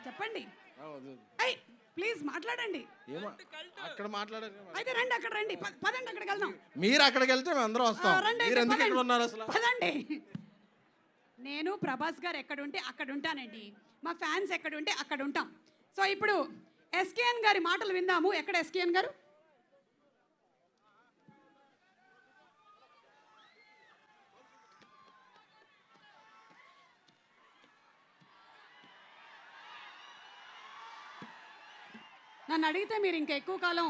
చెప్పండి. అయ్ ప్లీజ్ మాట్లాడండి. అక్కడ మాట్లాడారు. అయితే రండి, అక్కడ రండి. పదండి, అక్కడికి వెళ్దాం. మీరు అక్కడికి వెళ్తే మేము అందరం వస్తాం. మీరు ఎందుకు ఇక్కడ ఉన్నారు అసలు? పదండి. నేను ప్రభాస్ గారు ఎక్కడుంటే అక్కడ ఉంటానండి. మా ఫ్యాన్స్ ఎక్కడుంటే అక్కడ ఉంటాం. సో ఇప్పుడు ఎస్కేఎన్ గారి మాటలు విందాము. ఎక్కడ ఎస్కేఎన్ గారు? నన్ను అడిగితే మీరు ఇంకా ఎక్కువ కాలం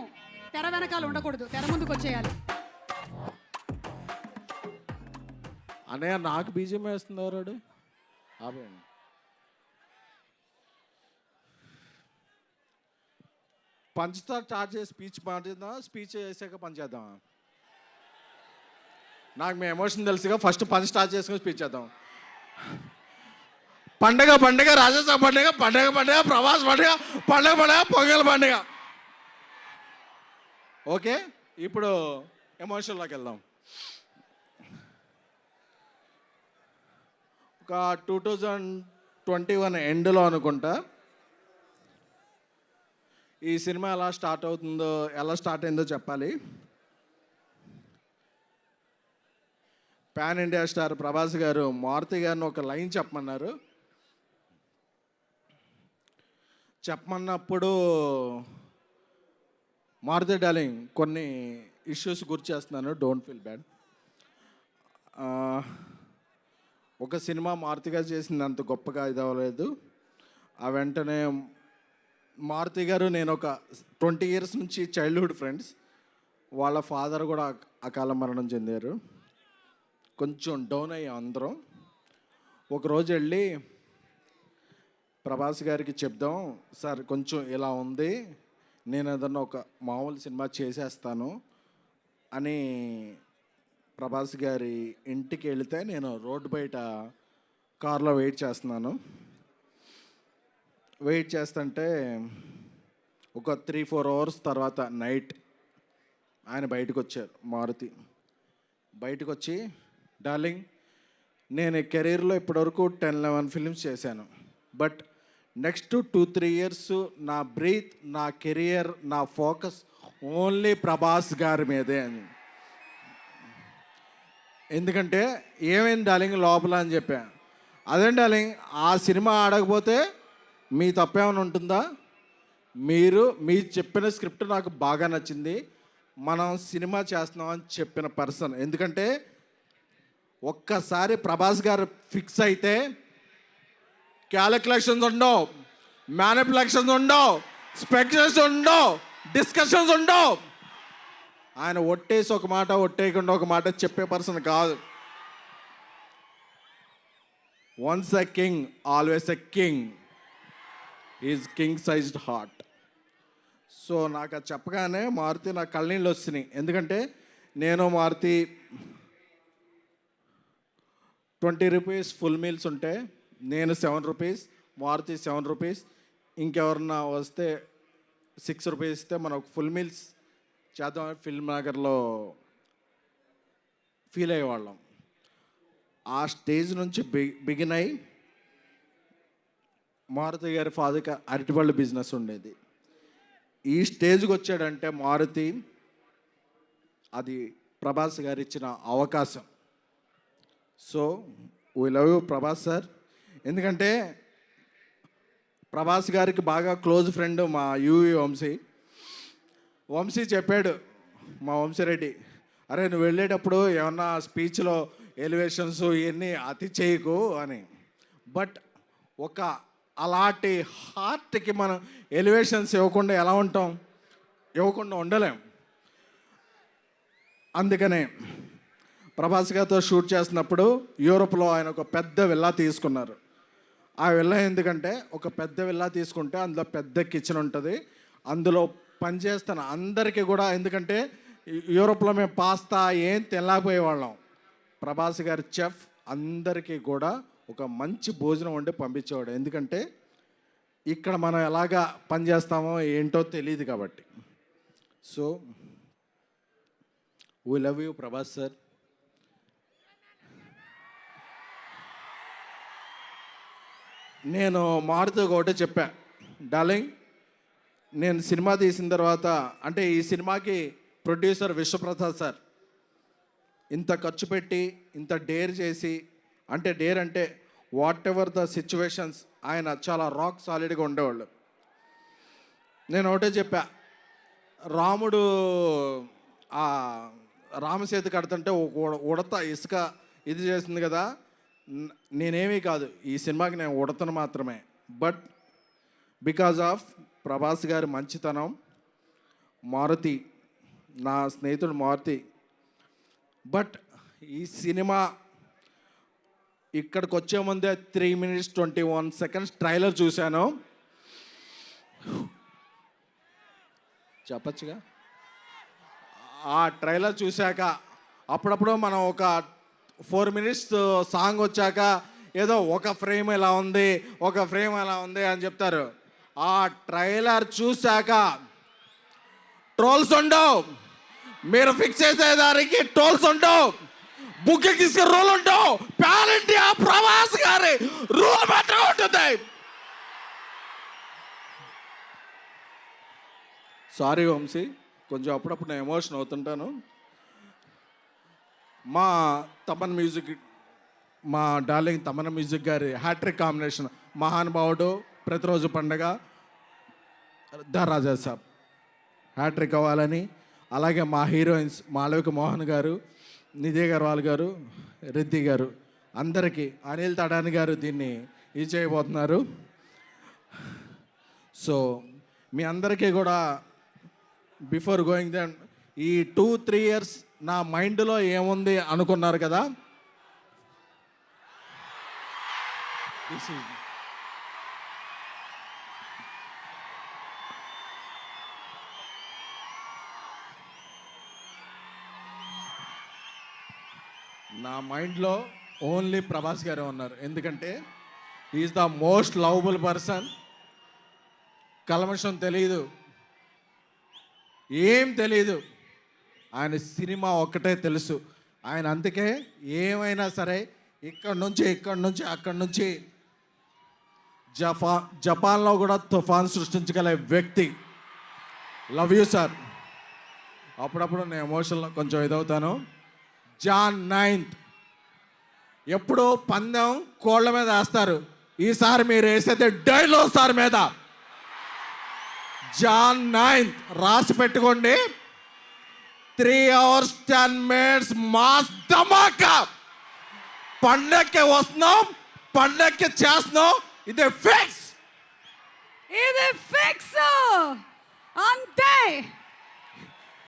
తెర వెనకాల ఉండకూడదు, తెర ముందుకు వచ్చేయాలి. అన్నయ్య నాకు బీజం వేస్తున్నారు. ఆపేయండి. పంచ్తో స్టార్ట్ చేసి స్పీచ్ మాట్లాడదాం, స్పీచ్ చేసాక పంచ్ చేద్దామా? నాకు మీ ఎమోషన్ తెలుసుగా, ఫస్ట్ పంచ్ స్టార్ట్ చేసుకుని స్పీచ్ చేద్దాం. పండగ పండగ, రాజస్థాన్ పండగ, పండగ పండగ, ప్రవాస్ పండగ, పండగ పండగ, పొంగల్ పండగ. ఓకే, ఇప్పుడు ఎమోషన్లోకి వెళ్దాం. ఒక 2021 ఎండ్లో అనుకుంటా ఈ సినిమా ఎలా స్టార్ట్ అవుతుందో, ఎలా స్టార్ట్ అయిందో చెప్పాలి. పాన్ ఇండియా స్టార్ ప్రభాస్ గారు మారుతి గారిని ఒక లైన్ చెప్పమన్నారు. చెప్పమన్నప్పుడు మారుతి డార్లింగ్ కొన్ని ఇష్యూస్ గుర్తు చేస్తున్నాను, డోంట్ ఫీల్ బ్యాడ్. ఒక సినిమా మారుతి గారు చేసింది అంత గొప్పగా ఇది అవ్వలేదు. ఆ వెంటనే మారుతి గారు నేను ఒక 20 years నుంచి చైల్డ్హుడ్ ఫ్రెండ్స్. వాళ్ళ ఫాదర్ కూడా అకాల మరణం చెందారు. కొంచెం డౌన్ అయ్యాం అందరం. ఒకరోజు వెళ్ళి ప్రభాస్ గారికి చెప్దాం, సార్ కొంచెం ఇలా ఉంది, నేను ఏదన్నా ఒక మామూలు సినిమా చేసేస్తాను అని ప్రభాస్ గారి ఇంటికి వెళితే నేను రోడ్డు బయట కార్లో వెయిట్ చేస్తున్నాను. వెయిట్ చేస్తుంటే ఒక 3-4 hours తర్వాత నైట్ ఆయన బయటకు వచ్చారు. మారుతి బయటకు వచ్చి, డార్లింగ్ నేను కెరీర్లో ఇప్పటివరకు 10-11 ఫిల్మ్స్ చేశాను, బట్ నెక్స్ట్ 2-3 years నా బ్రీత్, నా కెరియర్, నా ఫోకస్ ఓన్లీ ప్రభాస్ గారి మీదే అని. ఎందుకంటే ఏమైంది డార్లింగ్ లోపల అని చెప్పా. అదే డార్లింగ్, ఆ సినిమా ఆడకపోతే మీ తప్పేమైనా ఉంటుందా? మీరు చెప్పిన స్క్రిప్ట్ నాకు బాగా నచ్చింది, మనం సినిమా చేస్తున్నామని చెప్పిన పర్సన్. ఎందుకంటే ఒక్కసారి ప్రభాస్ గారు ఫిక్స్ అయితే క్యాలిక్యులేషన్స్ ఉండవు, మ్యానిపులేషన్స్ ఉండవు, స్పెక్యులేషన్స్ ఉండవు, డిస్కషన్స్ ఉండవు. ఆయన ఒట్టేసి ఒక మాట, ఒట్టేయకుండా ఒక మాట చెప్పే పర్సన్ కాదు. Once a king always a king, is king sized heart. So నాకు అది చెప్పగానే మారుతి నా కళ్ళనీళ్ళు వస్తున్నాయి. ఎందుకంటే నేను మారుతి 20 rupees ఫుల్ మీల్స్ ఉంటే నేను 7 rupees, మారుతి 7 rupees, ఇంకెవరన్నా వస్తే 6 rupees ఇస్తే మనం ఫుల్ మీల్స్ చేద్దాం ఫిల్మ్ నగర్లో ఫీల్ అయ్యేవాళ్ళం. ఆ స్టేజ్ నుంచి బిగిన్ అయ్యి మారుతి గారి ఫాదర్కి అరటిపళ్ళు బిజినెస్ ఉండేది. ఈ స్టేజ్కి వచ్చాడంటే మారుతి, అది ప్రభాస్ గారు ఇచ్చిన అవకాశం. So we love you Prabhas sir. ఎందుకంటే ప్రభాస్ గారికి బాగా క్లోజ్ ఫ్రెండ్ మా యూవి వంశీ చెప్పాడు, మా వంశీరెడ్డి, అరే నువ్వు వెళ్ళేటప్పుడు ఏమన్నా స్పీచ్లో ఎలివేషన్స్ ఇవన్నీ అతి చేయకు అని. బట్ ఒక అలాంటి హార్ట్కి మనం ఎలివేషన్స్ ఇవ్వకుండా ఎలా ఉంటాం? ఇవ్వకుండా ఉండలేం. అందుకనే ప్రభాస్ గారితో షూట్ చేస్తున్నప్పుడు యూరోప్లో ఆయన ఒక పెద్ద విల్లా తీసుకున్నారు. ఆ విల్లా ఎందుకంటే ఒక పెద్ద విల్లా తీసుకుంటే అందులో పెద్ద కిచెన్ ఉంటుంది, అందులో పనిచేస్తాను అందరికీ కూడా. ఎందుకంటే యూరోప్లో మేము పాస్తా ఏం తినలేకపోయేవాళ్ళం. ప్రభాస్ గారి చెఫ్ అందరికీ కూడా ఒక మంచి భోజనం వండి పంపించేవాడు. ఎందుకంటే ఇక్కడ మనం ఎలాగా పనిచేస్తామో ఏంటో తెలియదు కాబట్టి. So we love you Prabhas sir. నేను మారుతూ ఒకటే చెప్పా, డార్లింగ్ నేను సినిమా తీసిన తర్వాత అంటే ఈ సినిమాకి ప్రొడ్యూసర్ విశ్వప్రసాద్ సార్ ఇంత ఖర్చు పెట్టి ఇంత డేర్ చేసి, అంటే డేర్ అంటే వాట్ ఎవర్ ద సిచ్యువేషన్స్ ఆయన చాలా రాక్ సాలిడ్గా ఉండేవాళ్ళు. నేను ఒకటే చెప్పా, రాముడు ఆ రామసేతు కడుతుంటే ఉడత ఇసుక ఇది చేస్తుంది కదా, నేనేమీ కాదు ఈ సినిమాకి నేను ఉడతను మాత్రమే. బట్ బికాజ్ ఆఫ్ ప్రభాస్ గారి మంచితనం, మారుతి నా స్నేహితుడు మారుతి, బట్ ఈ సినిమా ఇక్కడికి వచ్చే ముందే 3 minutes 21 seconds ట్రైలర్ చూశాను. చెప్పచ్చుగా, ఆ ట్రైలర్ చూశాక అప్పుడప్పుడు మనం ఒక 4 minutes సాంగ్ వచ్చాక ఏదో ఒక ఫ్రేమ్ ఎలా ఉంది ఒక ఫ్రేమ్ ఎలా ఉంది అని చెప్తారు. ఆ ట్రైలర్ చూశాక ట్రోల్స్ ఉండవు, మీరు ఫిక్స్ చేసేదానికి ట్రోల్స్ ఉండవు, బుక్ తీసుకు రూల్ ఉండవు, పాన్ ఇండియా ప్రభాస్ గారి రూల్ మాత్రం ఉంటుంది. సారీ వంశీ, కొంచెం అప్పుడప్పుడు నేను ఎమోషన్ అవుతుంటాను. మా తమన్ మ్యూజిక్, మా డార్లింగ్ తమన్ మ్యూజిక్ గారి హ్యాట్రిక్ కాంబినేషన్, మహానుభావుడు, ప్రతిరోజు పండగ, ద రాజా సాబ్ హ్యాట్రిక్ అవ్వాలని, అలాగే మా హీరోయిన్స్ మాళవిక మోహన్ గారు, నిధి అగర్వాల్ గారు, రిద్ధి గారు, అందరికీ, అనిల్ తడాని గారు దీన్ని ఇది చేయబోతున్నారు. సో మీ అందరికీ కూడా బిఫోర్ గోయింగ్ దెన్ ఈ 2-3 years నా మైండ్లో ఏముంది అనుకున్నారు కదా, నా మైండ్లో ఓన్లీ ప్రభాస్ గారే ఉన్నారు. ఎందుకంటే is the most lovable person. కల్మషం తెలియదు, ఏం తెలీదు, ఆయన సినిమా ఒక్కటే తెలుసు. ఆయన అందుకే ఏమైనా సరే ఇక్కడి నుంచి అక్కడి నుంచి జపాన్లో కూడా తుఫాన్ సృష్టించగల వ్యక్తి. Love you sir. అప్పుడప్పుడు నేను ఎమోషన్లో కొంచెం ఇదవుతాను. Jan 9th ఎప్పుడో పందెం కోళ్ళ మీద వేస్తారు, ఈసారి మీరు వేసేది డైనోసార్ మీద. Jan 9th రాసి పెట్టుకోండి. 3 hours 10 minutes మాస్ ధమాకా. పండక్కి వస్తున్నాం, పండక్కి చేస్తున్నాం, ఇది ఫిక్స్. ఇది ఫిక్స్.